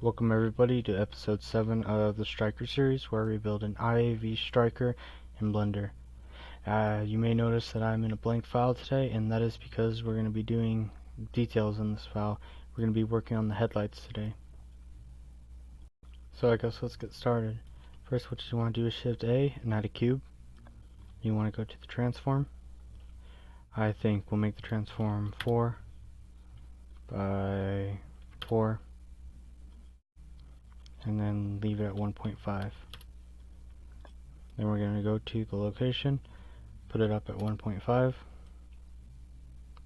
Welcome everybody to episode 7 of the Stryker series, where we build an IAV Stryker in Blender. You may notice that I'm in a blank file today, and that is because we're going to be doing details in this file. We're going to be working on the headlights today. So I guess let's get started. First, what you want to do is Shift A and add a cube. You want to go to the transform. I think we'll make the transform 4 by 4. And then leave it at 1.5. Then we're going to go to the location, put it up at 1.5,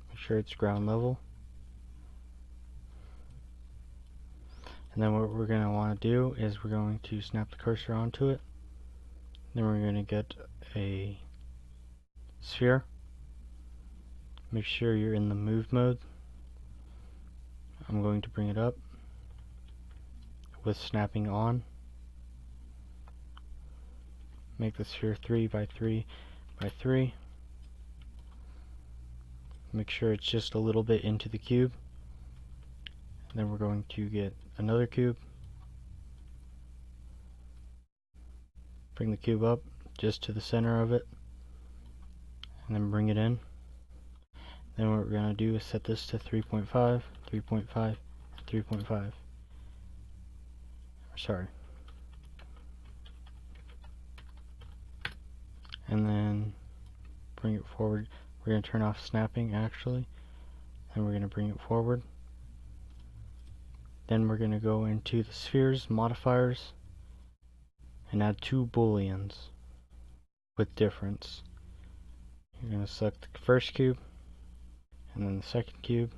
make sure it's ground level. And then what we're going to want to do is we're going to snap the cursor onto it. Then we're going to get a sphere. Make sure you're in the move mode. I'm going to bring it up with snapping on. Make the sphere 3 by 3 by 3. Make sure it's just a little bit into the cube. And then we're going to get another cube. Bring the cube up just to the center of it. And then bring it in. Then what we're going to do is set this to 3.5, 3.5, 3.5. Sorry. And then bring it forward. We're going to turn off snapping actually, and we're going to bring it forward. Then we're going to go into the spheres modifiers and add 2 booleans with difference. You're going to select the first cube and then the second cube.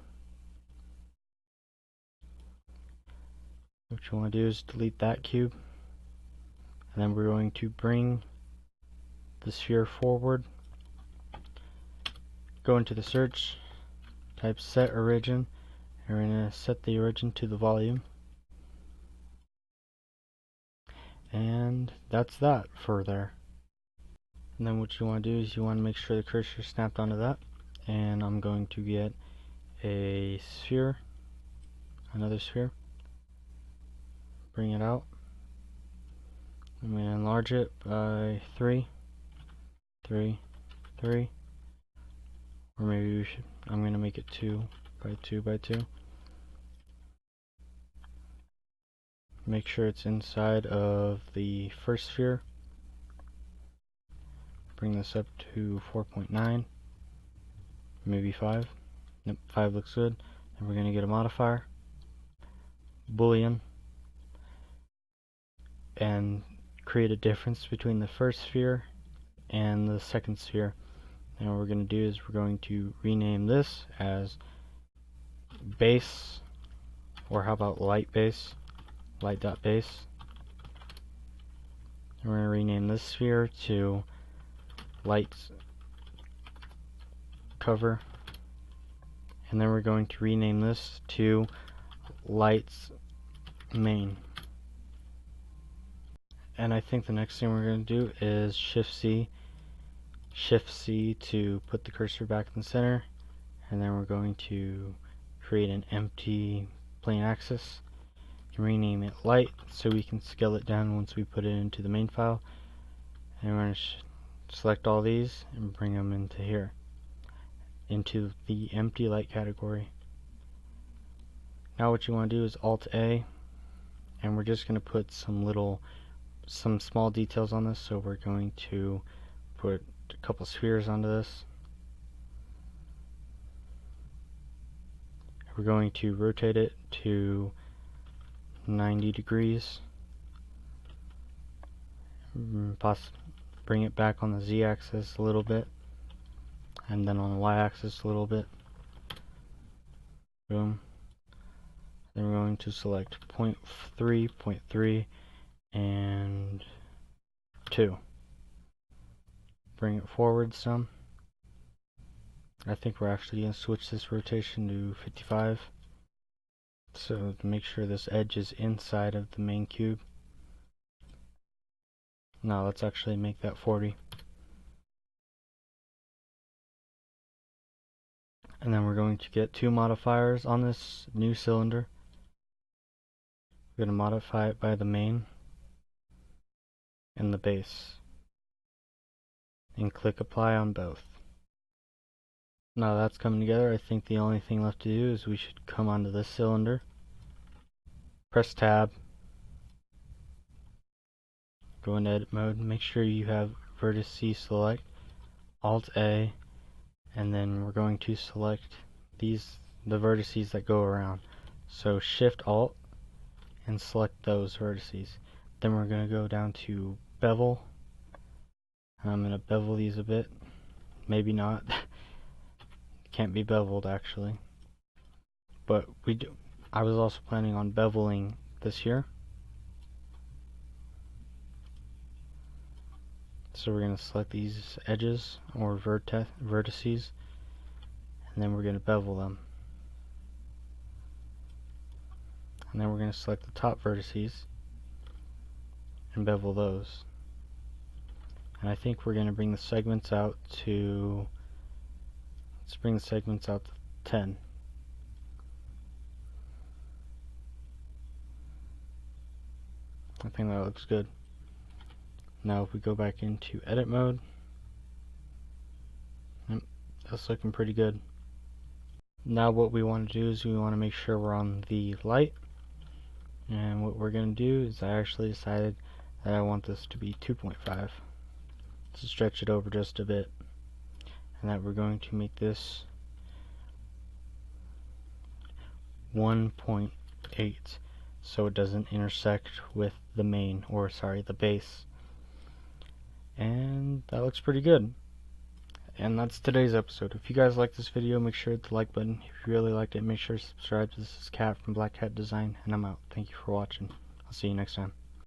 What you want to do is delete that cube, and then we're going to bring the sphere forward. Go into the search, type set origin, and we're going to set the origin to the volume. And that's that for there. And then what you want to do is you want to make sure the cursor is snapped onto that. And I'm going to get a sphere, another sphere. Bring it out. I'm going to enlarge it by 3, 3, 3. Or maybe we should, I'm going to make it 2 by 2 by 2. Make sure it's inside of the first sphere. Bring this up to 4.9. Maybe 5. Nope, 5 looks good. And we're going to get a modifier, boolean, and create a difference between the first sphere and the second sphere. And what we're going to do is we're going to rename this as base, or how about light base, light.base. And we're going to rename this sphere to light cover, and then we're going to rename this to lights main. And I think the next thing we're going to do is Shift C to put the cursor back in the center, and then we're going to create an empty plane axis and rename it light so we can scale it down once we put it into the main file. And we're going to select all these and bring them into here, into the empty light category. Now what you want to do is Alt A, and we're just going to put some small details on this. So we're going to put a couple spheres onto this. We're going to rotate it to 90 degrees. Bring it back on the Z-axis a little bit, and then on the Y-axis a little bit. Boom. Then we're going to select 0.3, 0.3, and 2. Bring it forward some. I think we're actually going to switch this rotation to 55. So to make sure this edge is inside of the main cube. Now let's actually make that 40. And then we're going to get 2 modifiers on this new cylinder. We're going to modify it by the main and the base, and click apply on both. Now that's coming together, I think the only thing left to do is we should come onto this cylinder, press tab, go into edit mode, make sure you have vertex C select, Alt A, and then we're going to select the vertices that go around. So Shift Alt and select those vertices. Then we're going to go down to bevel. I'm going to bevel these a bit. Maybe not. Can't be beveled actually. But I was also planning on beveling this here. So we're going to select these edges or vertices, and then we're going to bevel them. And then we're going to select the top vertices and bevel those. And I think we're going to bring the segments out to, let's bring the segments out to 10. I think that looks good. Now if we go back into edit mode, that's looking pretty good. Now what we want to do is we want to make sure we're on the light, and what we're going to do is I actually decided that I want this to be 2.5 to stretch it over just a bit, and that we're going to make this 1.8 so it doesn't intersect with the main, or sorry, the base. And that looks pretty good. And that's today's episode. If you guys like this video, make sure to hit the like button. If you really liked it, make sure to subscribe. This is Cat from Black Cat Design, and I'm out. Thank you for watching. I'll see you next time.